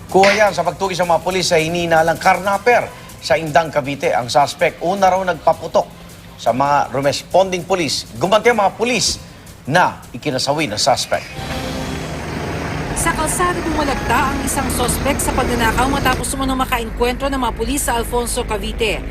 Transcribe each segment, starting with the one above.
Kuha yan sa pagtugis ng mga pulis sa hininalang karnaper sa Indang, Cavite. Ang suspect, una raw nagpaputok sa mga responding police. Gumanti ang mga pulis na ikinasawi ng suspect. Sa kalsada bumalagta ang isang suspect sa pagnanakaw matapos umunong makaengkwentro ng mga pulis sa Alfonso, Cavite.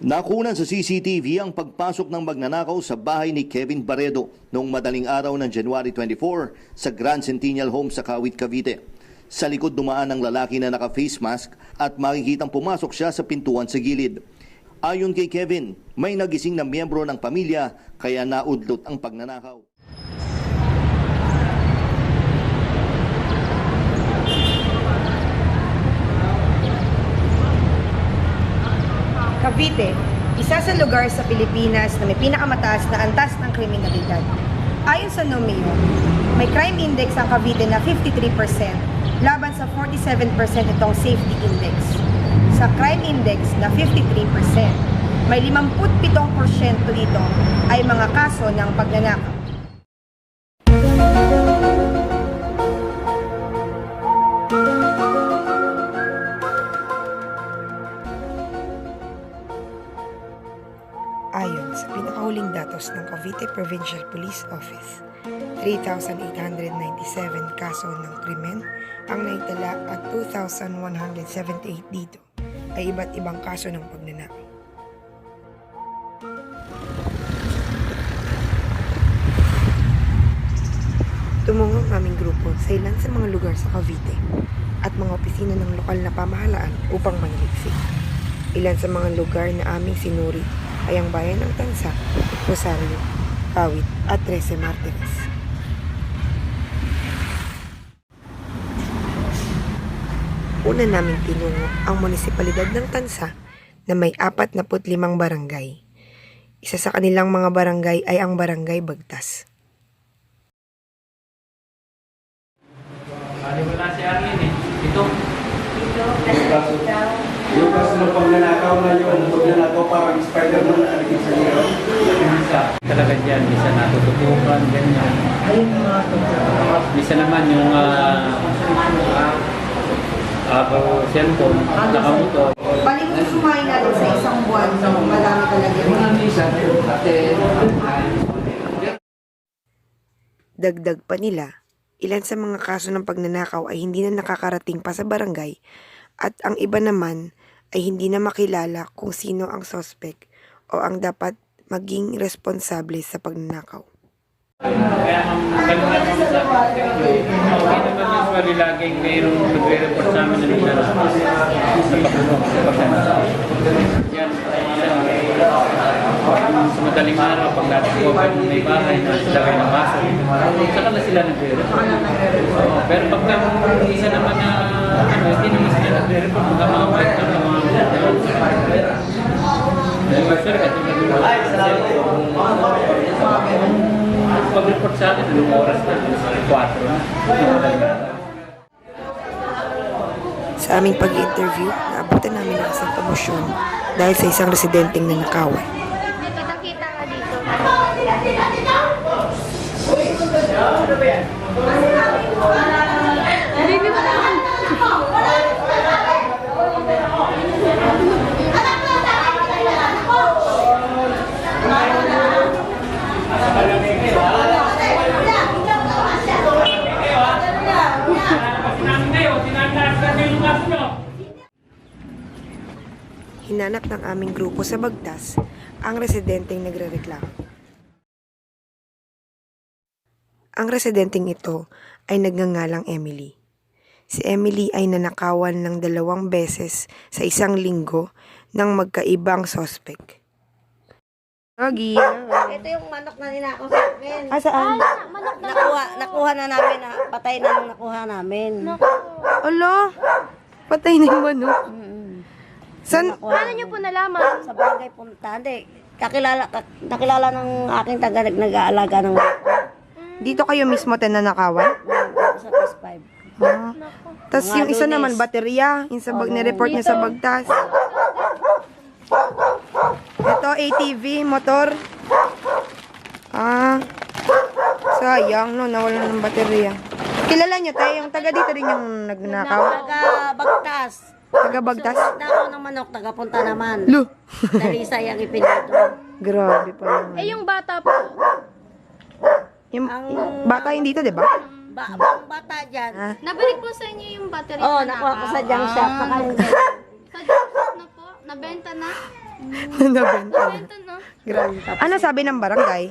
Nakunan sa CCTV ang pagpasok ng magnanakaw sa bahay ni Kevin Barredo noong madaling araw ng January 24 sa Grand Centennial Home sa Kawit, Cavite. Sa likod dumaan ang lalaki na naka-face mask at makikitang pumasok siya sa pintuan sa gilid. Ayon kay Kevin, may nagising na miyembro ng pamilya kaya naudlot ang pagnanakaw. Cavite, isa sa lugar sa Pilipinas na may pinakamataas na antas ng kriminalidad. Ayon sa NOMEO, may crime index ang Cavite na 53% laban sa 47% itong safety index. Sa crime index na 53%, may 57% dito ay mga kaso ng pagnanakaw. Ayon sa pinakahuling datos ng Cavite Provincial Police Office, 3,897 kaso ng krimen ang naitala at 2,178 dito ay iba't ibang kaso ng pagnanakaw. Tumungo ang aming grupo sa ilan sa mga lugar sa Cavite at mga opisina ng lokal na pamahalaan upang manaliksik. Ilan sa mga lugar na aming sinuri ay ang bayan ng Tansa, Rosario, Kawit at 13 Martires. Una naming tinungo ang munisipalidad ng Tansa na may 45 barangay. Isa sa kanilang mga barangay ay ang Barangay Bagtas. Wala si Arlene eh. Ito. Yung kaso ng pagnanakaw na yung pagnanakaw parang Spider-Man na aligid sa iyo. Isa. Talaga dyan. Isa natututukan. Ganyan. Isa naman yung cellphone. Nakamotor. Balik mo sumayin natin sa isang buwan na marami talaga Dagdag pa nila, ilan sa mga kaso ng pagnanakaw ay hindi na nakakarating pa sa barangay at ang iba naman ay hindi na makilala kung sino ang suspect o ang dapat maging responsable sa pagnanakaw. Kaya kaluhan naman sa akin. Okay naman usually laging mayroong nagre-report sa amin na lugar sa pagnanakaw. Yan. Sa madaling araw, pag natin may bahay na sila kayo ng baso, saka na sila nagre-report. Pero pag isa naman na hindi naman sila nagre-report, magkamamahit ng mga pag-report sa akin, anong oras na? 4 na. Sa aming pag-interview, naabutan namin ang isang promosyon dahil sa isang residenteng nanakawan. Kita nga dito. Hinanap ng aming grupo sa Bagtas ang residenteng nagrereklamo. Ang residenteng ito ay nagngangalang Emily. Si Emily ay nanakawan ng 2 beses sa isang linggo ng magkaibang sospek. Ogi. Ito yung manok na ninakaw sa akin. Saan? Nakuha na namin, patay na nung nakuha namin. Alo, patay na yung manok. San? Paano nyo po nalaman? Sa barangay punta. Hindi, nakilala ng aking nag-aalaga ng Dito kayo mismo nanakawan? sa PS5. Tapos yung isa naman, baterya. Yung sa nireport niya sa Bagtas. Ito, ATV, motor. Sayang, no, nawala ng baterya. Kilala niyo tayo, yung taga dito rin yung nagnakaw. Taga-bagtas. Taga-bagtas. So, nakaw ng manok, taga-punta naman. Lu. Dalisay ang ipinito. Grabe pala. Eh, yung bata po, Yung Ang- bata yung dito, di ba? Ang bata dyan. nabalik po sa inyo yung battery Oo, na nakuha ko sa junk shop. Saka yung Sa junk shop na po, nabenta na. Nabenta. Nabenta na. Grabe. Ano sabi ng barangay?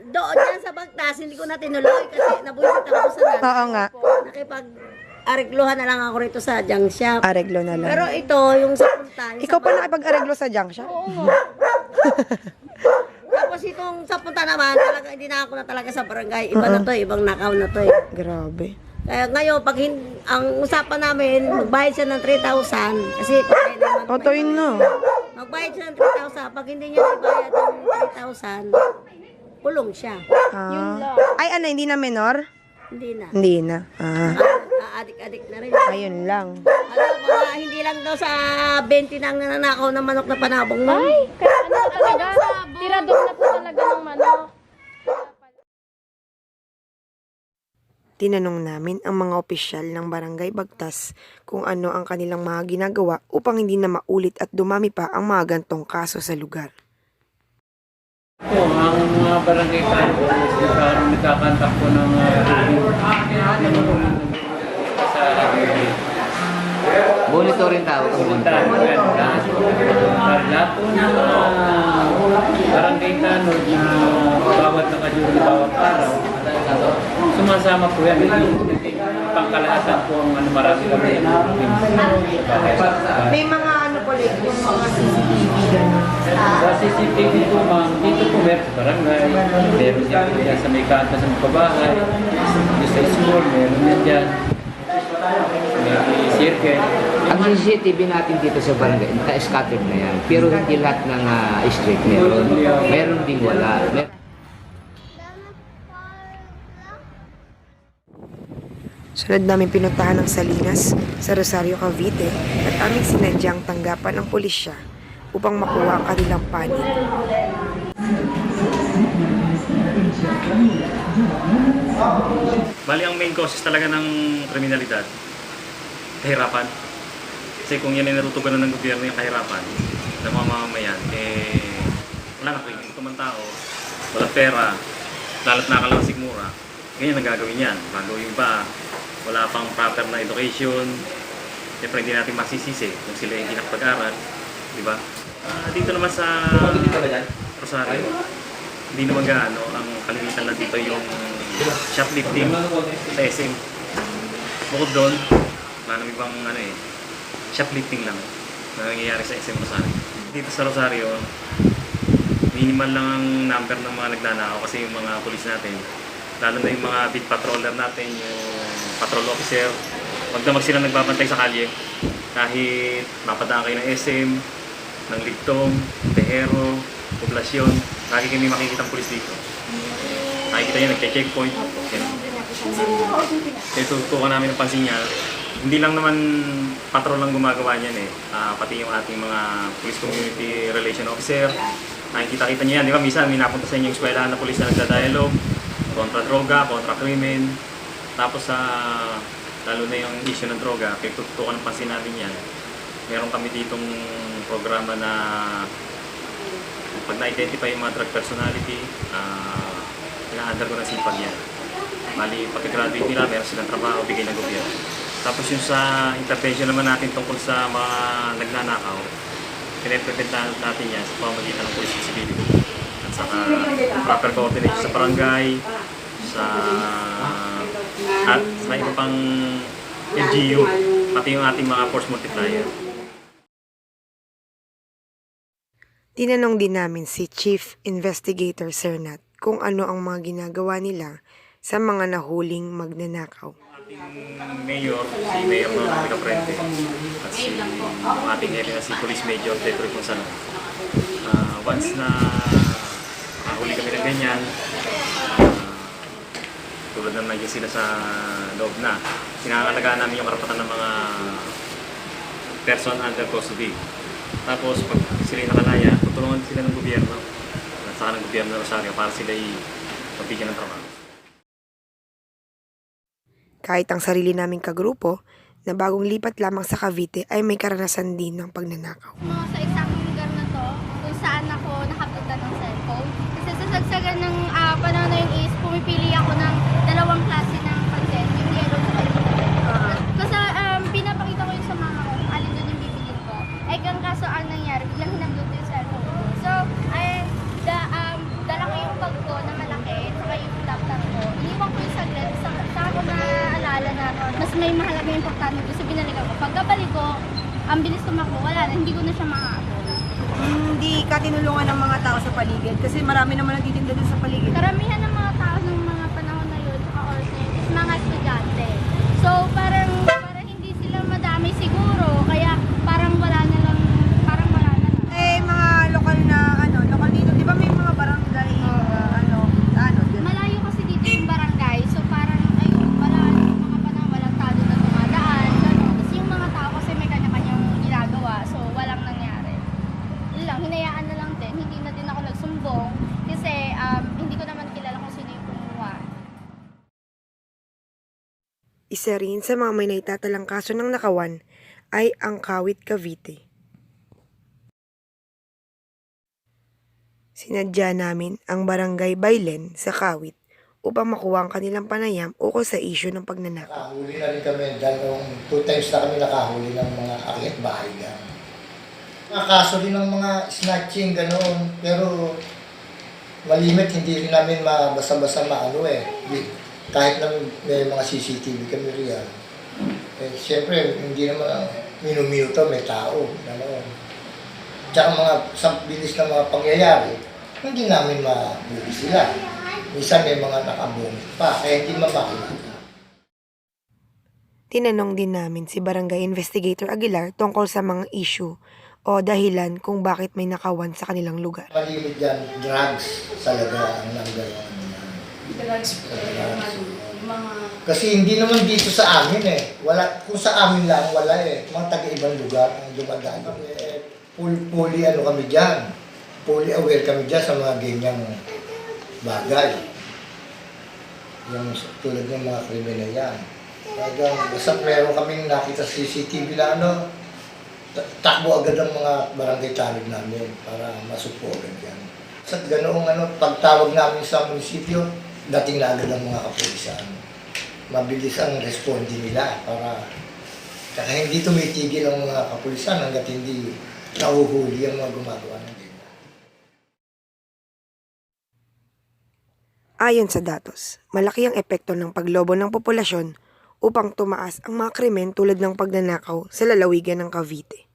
doon dyan sa bagtas, hindi ko na tinuloy kasi nabuisit ako sa nanay. Oo nga. Nakipag-arigluhan na lang ako rito sa junk shop. Areglo na lang. Pero ito, yung sa punta. Ikaw pa nakipag-areglo sa junk shop? Oo nga. Tapos itong sa punta naman, talaga hindi na ako na talaga sa barangay. Iba na to, ibang nakaw na to. Grabe. Kaya ngayon, pag ang usapan namin, magbayad siya ng 3,000. Kasi patay naman. Otoyin na. Magbayad siya ng 3,000. Pag hindi niya ibayad ng 3,000, kulong siya. Ay, ano, hindi na minor? Hindi na. Hindi na. Adik-adik na rin. Ayun lang. Alam, mga hindi lang daw sa 20 nang nananakaw ng manok na panabong nun. Ay, kaya ano talaga, tirador na po talaga ng manok. Tinanong namin ang mga opisyal ng Barangay Bagtas kung ano ang kanilang mga ginagawa upang hindi na maulit at dumami pa ang mga gantong kaso sa lugar. Po, ang mga barangay tayo, nagkakantak po ng sa Monitoring tawag ko. lahat po ng barangay tanod na bawat nakajuri bawat araw, sumasama po yan. Pangkalahatan po ang marami kami. May mga ano po like yung mga CCTV gano'n. Sa CCTV po ma'am, dito po meron sa barangay, meron dyan sa may kanta sa magpabahay, sa school, meron yan dyan. May circle. Ang CCTV natin dito sa barangay, naka-scatter na yan. Pero hindi lahat ng street meron. Meron din wala. Sunod namin pinuntahan ng Salinas sa Rosario, Cavite at aming sinadyang tanggapan ng pulisya upang makuha ang kanilang panig. Bali, ang main causes talaga ng kriminalidad, kahirapan. Kasi kung yan ay natutugunan ng gobyerno yung kahirapan ng mga mamamayan, wala na kung tumang tao, walang pera, lalo't nakalansig mura, ganyan ang gagawin yan. Bago yung iba, wala pang proper na education, siyempre hindi natin masisisi kung sila hindi nakapag-aral, di ba? Dito naman sa Rosario, hindi naman gaano, ang kalimitan lang dito yung shoplifting sa SM. Bukod doon, wala nang ibang shoplifting lang na nangyayari sa SM Rosario. Dito sa Rosario, minimal lang ang number ng mga nagnanakaw kasi yung mga pulis natin, lalo na yung mga beat patroller natin, yung patrol officer, magdamag sila nagbabantay sa kalye. Kahit mapadaan kayo ng SM, ng Ligtong, Behero, Poblasyon, lagi kami makikita ang pulis dito. Nakikita niya, nagche-checkpoint. Kaya tutukan namin ang pansin niya, hindi lang naman patrol lang gumagawa niyan pati yung ating mga police community relation officer. Nakikita-kita niya yan, di ba? Minsan, may napunta sa inyo yung eskwelahan na police na nagda-dialogue kontra droga, kontra krimen. Tapos lalo na yung issue ng droga, tutukan ang pansin namin yan. Meron kami ditong programa na pag na-identify yung mga drug personality, ina-under ko na sipag yan. Mali, pagka-graduate nila, meron silang trabaho, bigay ng gobyerno. Tapos yung sa intervention naman natin tungkol sa mga nagnanakaw, pinapreventahan natin yan sa pamamagitan ng police visibility. At saka proper coordination sa barangay, at sa iba pang LGU, pati yung ating mga force multiplier. Tinanong din namin si Chief Investigator Sir Nat kung ano ang mga ginagawa nila sa mga nahuling magnanakaw. Ating mayor, si Mayor Monica Prente, at si ating hepe na si Police Major Pedro Gonzalo. Once na makahuli kami ng ganyan, tulad na nandiyan sila sa loob na, sinangalagaan namin yung karapatan ng mga person under custody. Tapos pag sila nakalaya, tutulungan sila ng gobyerno at saka ng gobyerno ng Rosario para sila mabigyan ng trabaho. Kahit ang sarili naming kagrupo na bagong lipat lamang sa Cavite ay may karanasan din ng pagnanakaw. Sa eksaktong lugar na to, kung saan ako nakapunta ng cellphone. Kasi sa sagsagan ng panahon na yun is pumipili ako ng dalawang klase ng content, yung yellow at yung red. Kasi pinapakita ko yun sa mama ko kung alin doon yung bibilin ko. Ang kaso ang nangyari, biglang hinagdot yung cellphone ko. So, dala ko yung bag ko na malaki, saka yung laptop ko. Iniwan ko yung saglit, saka ko naaalala na mas may mahalaga yung importante ko. So, binalikan ko. Pagkabalik ko, ang bilis tumakbo, wala na, hindi ko na siya makaabot. Hindi ka tinulungan ng mga tao sa paligid kasi marami naman nagtitinda dun sa paligid. Karamihan ng mga tao ng mga panahon na yun, saka or is mga estudyante. So, parang hindi sila madami siguro, kaya parang wala na lang. Mga lokal na, lokal dito, di ba may mga barangay, Malayo kasi dito yung barangay, so parang, ayun, wala yung mga panahon, walang tado na tumadaan, gano'n. Tapos yung mga tao kasi may kanya-kanyang ginagawa, so walang nangyari. Yun lang, hinayaan na lang din, hindi na din ako nagsumbong, kasi hindi ko naman kilala kung sino yung kumuha. Isa rin sa mga may naitatalang kaso ng nakawan ay ang Kawit, Cavite. Sinadya namin ang barangay Bailen sa Kawit upang makuha ang kanilang panayam ukol sa isyu ng pagnanakaw. Nakahuli na rin kami, 2 times na kami nakahuli ng mga akyat bahay na. Mga kaso din ng mga snatching, gano'n, pero malimit, hindi rin namin basta-basta kahit na may mga CCTV kami riyan. Siyempre, hindi naman minuto, may tao, gano'n. Tsaka mga bilis na mga pangyayari, hindi namin mabuli sila. Minsan may mga nakabungit pa, kaya hindi mamakita. Tinanong din namin si Barangay Investigator Aguilar tungkol sa mga issue o dahilan kung bakit may nakawan sa kanilang lugar. Malimit yan, drugs talaga ang nanggayon. Kasi hindi naman dito sa amin wala, kung sa amin lang, wala mga taga-ibang lugar ang dumadaan. Fully kami dyan. Fully aware kami dyan sa mga ganyang bagay. Yung tulad ng mga krimen na yan. Basta meron kaming nakita sa CCTV na takbo agad ang mga barangay tanod namin para masupo agad yan. Sa ganoong pagtawag namin sa munisipyo, dating na agad ang mga kapulisan. Mabilis ang responde nila para kaya hindi tumitigil ang mga kapulisan hanggat hindi nahuhuli ang mga gumagawa ng ganyan. Ayon sa datos, malaki ang epekto ng paglobo ng populasyon upang tumaas ang mga krimen tulad ng pagnanakaw sa lalawigan ng Cavite.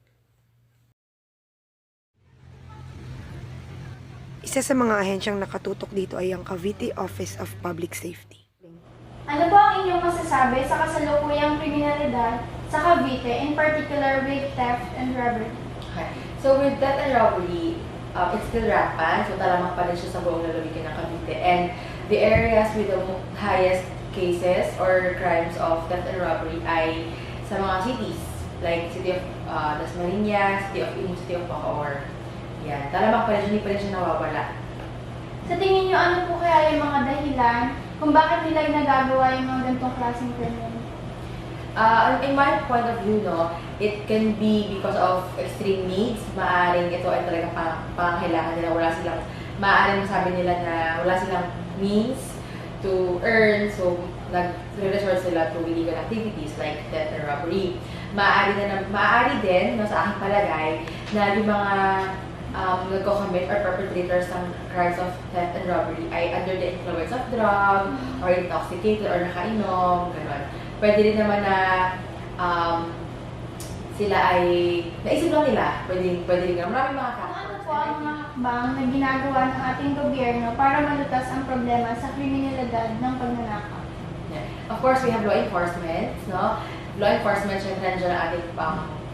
Isa sa mga ahensyang nakatutok dito ay ang Cavite Office of Public Safety. Ano po ang inyong masasabi sa kasalukuyang kriminalidad sa Cavite, in particular with theft and robbery? Okay. So with theft and robbery, it's still rampant. So talamak pa rin siya sa buong lalawigan ng Cavite. And the areas with the highest cases or crimes of theft and robbery ay sa mga cities. Like City of Dasmariñas, City of Imus, City of Bacoor. Yan. Talamak pa rin siya, hindi pa rin siya nawawala. Sa tingin niyo, ano po kaya yung mga dahilan kung bakit nila nagagawa yung mga ganitong klaseng krimen? In my point of view, it can be because of extreme needs. Maaaring ito ay talagang pangangailangan nila. Maaaring masabi nila na wala silang means to earn, so nag-resort sila to illegal activities like theft and robbery. Maaari din, sa aking palagay, na yung mga nagko-commit or perpetrators ng crimes of theft and robbery ay under the influence of drug, or intoxicated, or nakainom, gano'n. Pwede rin naman na sila ay naisip lang nila. Pwede rin naman. Maraming mga kaso. Ano po ang mga hakbang na ginagawa ng ating gobyerno para malutas ang problema sa kriminalidad ng pagnanakaw? Yeah. Of course, we have law enforcement. Law enforcement, syempre nandiyan ang ating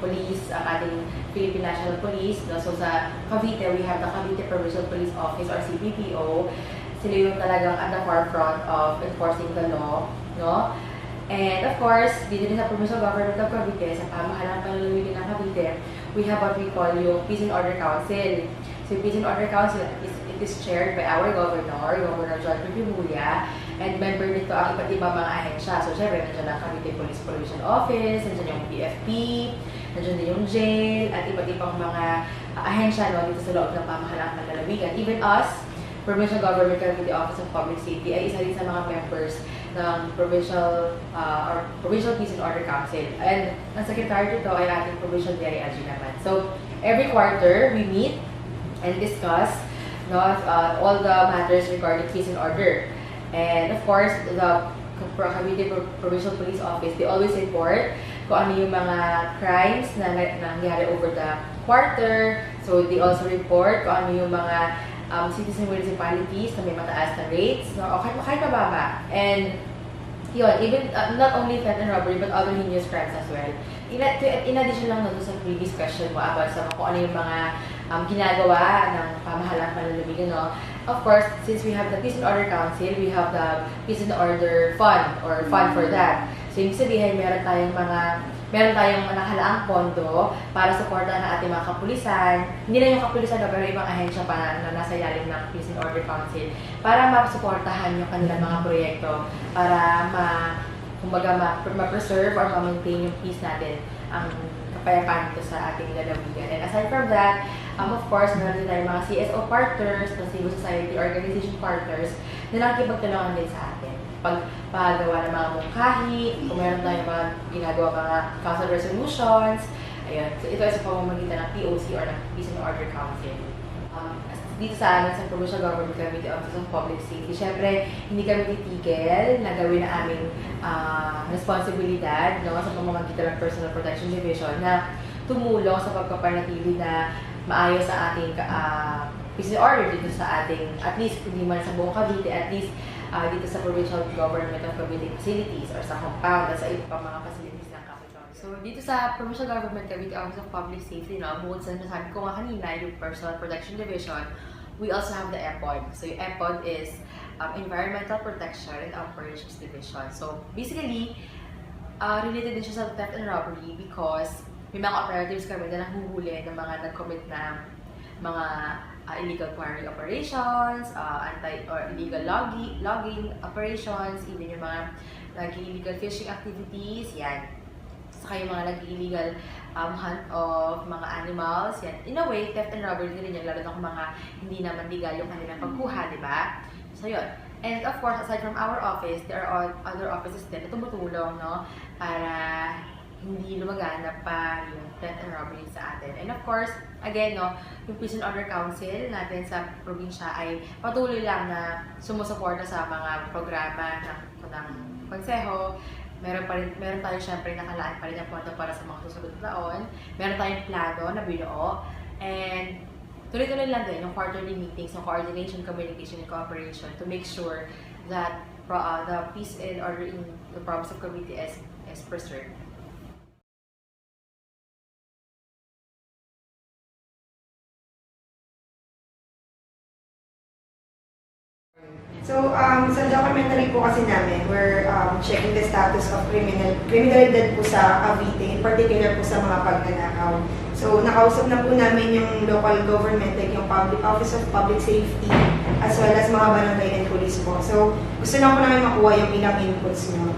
police, ang ating Philippine National Police. So sa Cavite, we have the Cavite Provincial Police Office or CPPO. Sila yung talagang at the forefront of enforcing the law. And of course, dito din sa Provincial Government of Cavite, sa pamahalaan panlalawigan ng Cavite, we have what we call yung Peace and Order Council. So yung Peace and Order Council, it is chaired by our Governor Jonvic Remulla, And member nito ang iba't ibang mga ahensya. So, syempre, nandiyan ang Cavite Police Provision Office, nandiyan yung PFP, nandiyan din yung jail, at iba't ibang mga ahensya dito sa loob ng pamahalaang lalawigan. Even us, Provincial Government Cavite Office of Public Safety, ay isa rin sa mga members ng Provincial Peace and Order Council. And ang secretary dito ay ating Provincial DILG naman. So, every quarter, we meet and discuss all the matters regarding peace and order. And of course, the Cavite Provincial Police Office, they always report kung ano yung mga crimes na nangyari over the quarter. So, they also report kung ano yung mga cities and municipalities na may mataas na rates, o kahit mababa. And yun, even not only theft and robbery, but other heinous crimes as well. In addition lang doon sa previous question mo about sa kung ano yung mga ginagawa ng pamahalang panlalawigan, no? Of course, since we have the Peace and Order Council, we have the Peace and Order Fund, or fund for that. So, ibig sabihin, meron tayong nakalaang pondo para suportahan ang ating mga kapulisan. Hindi lang yung kapulisan, pero ibang ahensya pa na nasa ilalim ng Peace and Order Council para masuportahan yung kanilang mga proyekto para ma-preserve or ma-maintain yung peace natin, ang kapayapaan dito sa ating lalawigan. And aside from that, of course, meron din tayong mga CSO partners, na civil society organization partners na nakikipagtulungan din sa atin. Paggawa ng mga mungkahi, kung meron tayong mga ginagawa mga council resolutions, ayun. So, ito ay sa pamamagitan ng POC or ng Peace and Order Council. Dito sa amin sa Provincial Government Cavite Office of Public Safety, syempre, hindi kami titigil na gawin na aming responsibilidad, no, sa pamamagitan ng Personal Protection Division na tumulong sa pagpapanatili na maayos sa ating peace and order dito sa ating, at least hindi man sa buong Cavite, at least dito sa Provincial Government of Cavite facilities or sa compound at sa iba pang mga facilities ng capital. So, dito sa Provincial Government Cavite Office of Public Safety, no, bukod sa nasabi ko nga kanina, yung Personal Protection Division, we also have the EPOD. So, yung EPOD is Environmental Protection and Operations Division. So, basically, related din siya sa theft and robbery because may mga operatives kami na nanghuhuli ng mga nag-commit na mga illegal quarry operations, illegal logging operations, even yung mga nag-illegal fishing activities, yan. Saka yung mga nag-illegal hunt of mga animals, yan. In a way, theft and robbery din yan, lalo na kung mga hindi naman legal yung kanilang pagkuha, di ba? So, yun. And of course, aside from our office, there are other offices din na tumutulong, no? Para hindi lumaganap pa yung theft and robbery sa atin. And of course, again, no, yung Peace and Order Council natin sa probinsya ay patuloy lang na sumusuporta sa mga programa ng konseho. Meron tayo syempre nakalaan pa rin ang pondo para sa mga susunod na taon. Meron tayong plano na binuo. And tuloy-tuloy lang din yung quarterly meetings, yung coordination, communication, and cooperation to make sure that the peace and order in the province of Cavite is preserved. So, sa documentary po kasi namin, we're checking the status of kriminalidad po sa Cavite, in particular po sa mga Pagnanakaw. So, nakausap na po namin yung local government, like yung Office of Public Safety, as well as mga barangay and police po. So, gusto lang po namin makuha yung ilang inputs nyo.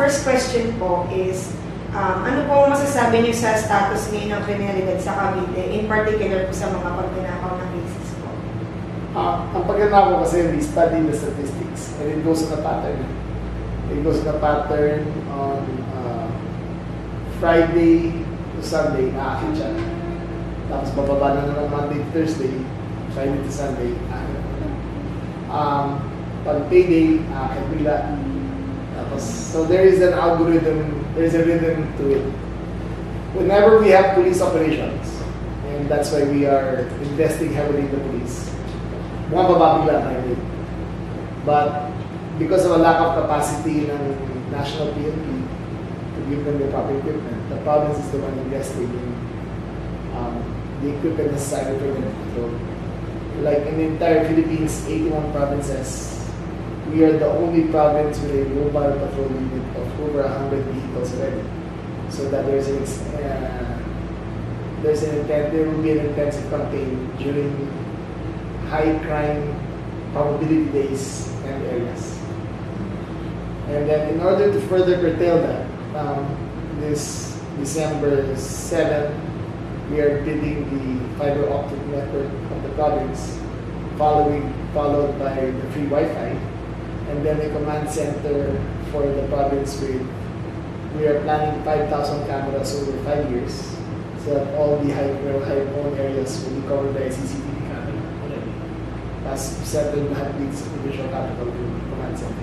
First question po is, ano po masasabi niyo sa status ngayon ng kriminalidad sa Cavite, in particular po sa mga Pagnanakaw na cases po? Ang Pagnanakaw kasi, we study the statistics and it goes on a pattern. It goes on a pattern on Friday to Sunday, aakit siya. Tapos bababa na ng Monday to Thursday, Friday to Sunday, aakit. Pag payday, aakit bigla. Tapos, so there is an algorithm, there is a rhythm to it. Whenever we have police operations, and that's why we are investing heavily in the police, mga bababigla tayo. But because of a lack of capacity ng national PNP to give them the proper equipment, the province is the one investing in the equipment necessary for them to control. Like in the entire Philippines, 81 provinces, we are the only province with a mobile patrol unit of over 100 vehicles already. So that there will be an intensive campaign during high crime probability days and areas. And then in order to further curtail that, this December 7, we are bidding the fiber optic network of the province, followed by the free Wi-Fi, and then a command center for the province we are planning 5,000 cameras over 5 years, so that all the high-prone areas will be covered by a CCTV camera already. As certain lahat dito sa provincial capital command center.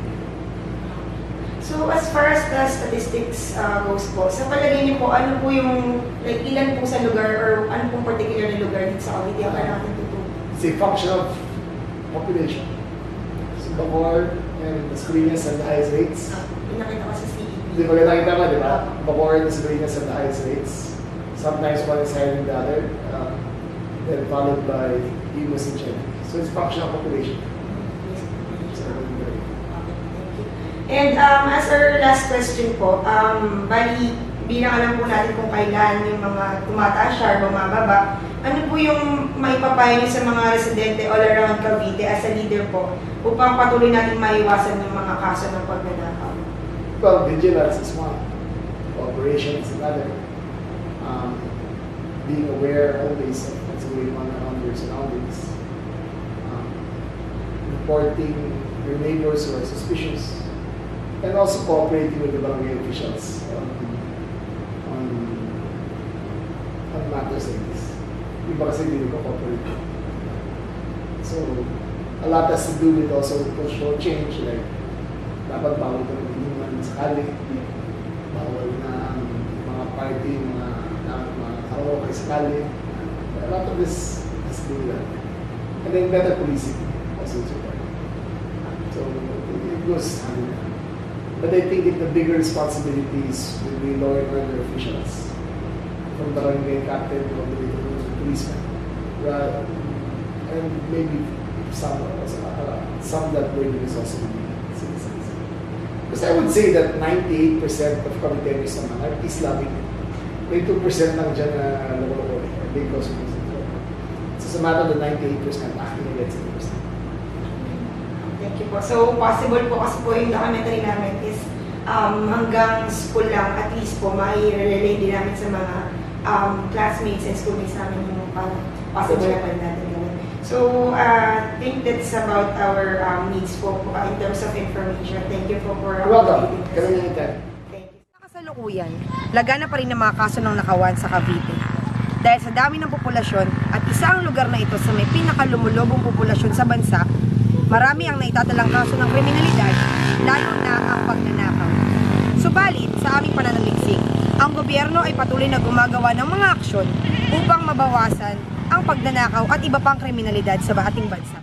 So as far as the statistics goes po, sa palagay niyo po, ano po yung, like, ilan po sa lugar or ano pong particular na lugar dito sa Cavite ang kailangan tutulong? It's a function of population. So Bacoor and Las Colinas have the highest rates. Pinakita ko sa CE. Di ba nakita mo, di ba? Bacoor and Las Colinas have the highest rates. Sometimes one is higher than the other. Then followed by Imus and Jonvic. So it's a function of population. And as our last question po, bali, bilang alam po natin kung kailan yung mga tumataas siya or bumababa, ano po yung maipapayo niyo sa mga residente all around Cavite as a leader po upang patuloy natin maiwasan yung mga kaso ng pagnanakaw? Well, vigilance is one. Cooperation is another. Being aware always of what's going on around your surroundings. Reporting your neighbors who are suspicious. And also cooperating with the barangay officials on matters like this. Iba kasi hindi ko-cooperate. So, a lot has to do with also cultural change, like dapat bawal ka mag-inuman sa kali, bawal na mga party, mga karaoke sa kali. A lot of this has to do with that. And then better policing also is important. So, it goes hand in hand. But I think the bigger responsibilities will be law and order officials, from barangay captain all the way to the policeman. And maybe some that way is also citizens. Because I would say that 98% of Caviteños naman are peace-loving. May 2% lang dyan na loko-loko or big consequences. So sa matter of the 98% acting against 100%. Thank you po. So, possible po kasi po yung documentary namin is hanggang school lang, at least po, mai-relay din namin sa mga classmates and schoolmates namin yung possible na pwede natin gawin. So, I think that's about our needs po in terms of information. Thank you po for welcome. Thank you. Sa kasalukuyan, lagana pa rin ang mga kaso ng nakawan sa Cavite. Dahil sa dami ng populasyon at isa ang lugar na ito sa may pinakalumulobong populasyon sa bansa, marami ang naitatalang kaso ng kriminalidad, lalo na ang pagnanakaw. Subalit, sa aming pananaliksik, ang gobyerno ay patuloy na gumagawa ng mga aksyon upang mabawasan ang pagnanakaw at iba pang kriminalidad sa ating bansa.